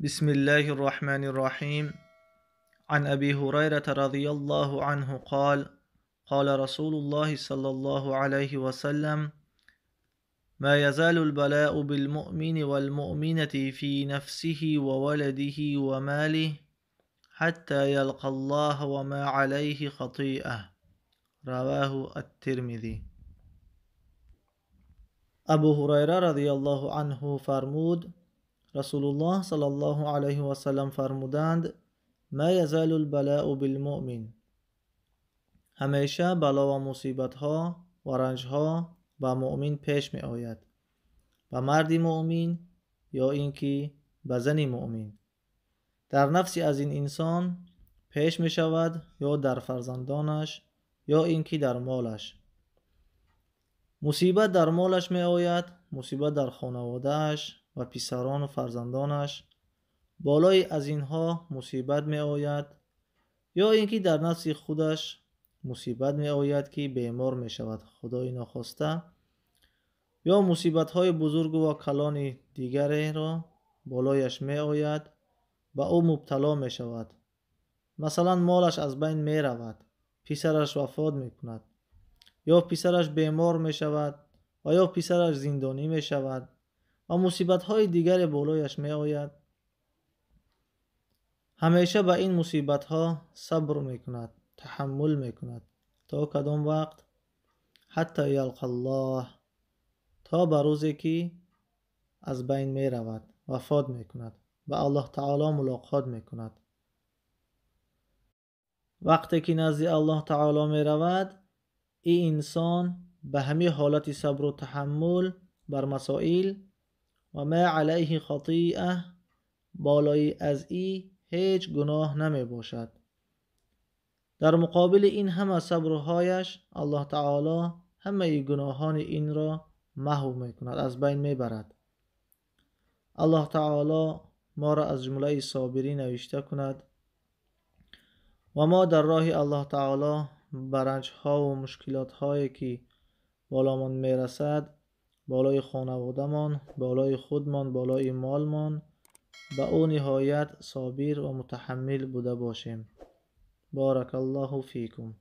بسم الله الرحمن الرحيم. عن أبي هريرة رضي الله عنه قال قال رسول الله صلى الله عليه وسلم: ما يزال البلاء بالمؤمن والمؤمنة في نفسه وولده وماله حتى يلقى الله وما عليه خطيئة. رواه الترمذي. ابو هریره رضی الله عنه فرمود: رسول الله صلی الله علیه و سلم فرمودند: ما یزال البلاء بالمؤمن، همیشه بلا و مصیبت ها و رنج ها به مؤمن پیش می آید، به مردی مؤمن یا اینکه به زنی مؤمن، در نفسی از این انسان پیش می شود یا در فرزندانش یا اینکه در مالش. مصیبت در مالش می آید، مصیبت در خانوادهش و پسران و فرزندانش، بالای از اینها مصیبت می آید، یا اینکه در نفس خودش مصیبت می آید که بیمار می شود خدای ناخواسته، یا مصیبت های بزرگ و کلان دیگری را بالایش می آید، به او مبتلا می شود. مثلا مالش از بین می رود، پسرش وفات می کند، یا پسرش بیمار می شود و یا پسرش زندانی می شود و مصیبت های دیگر بالایش می آید. همیشه به این مصیبت ها صبر می کند، تحمل می کند تا کدام وقت؟ حتی یلقى الله، تا به روزی که از بین می رود، وفات می کند، به الله تعالی ملاقات می کند. وقتی که نزد الله تعالی می رود، این انسان به همه حالت صبر و تحمل بر مسائل و ما علیه خطیئه، بالای از این هیچ گناه نمی باشد. در مقابل این همه صبرهایش الله تعالی همه گناهان این را محو می کند، از بین می برد. الله تعالی ما را از جمله صابرین نوشته کند و ما در راه الله تعالی برنج ها و مشکلات هایی که بالامان می رسد، بالای خانواده من، بالای خودمان، بالای مالمان، به او نهایت صابر و متحمل بوده باشیم. بارک الله فیکم.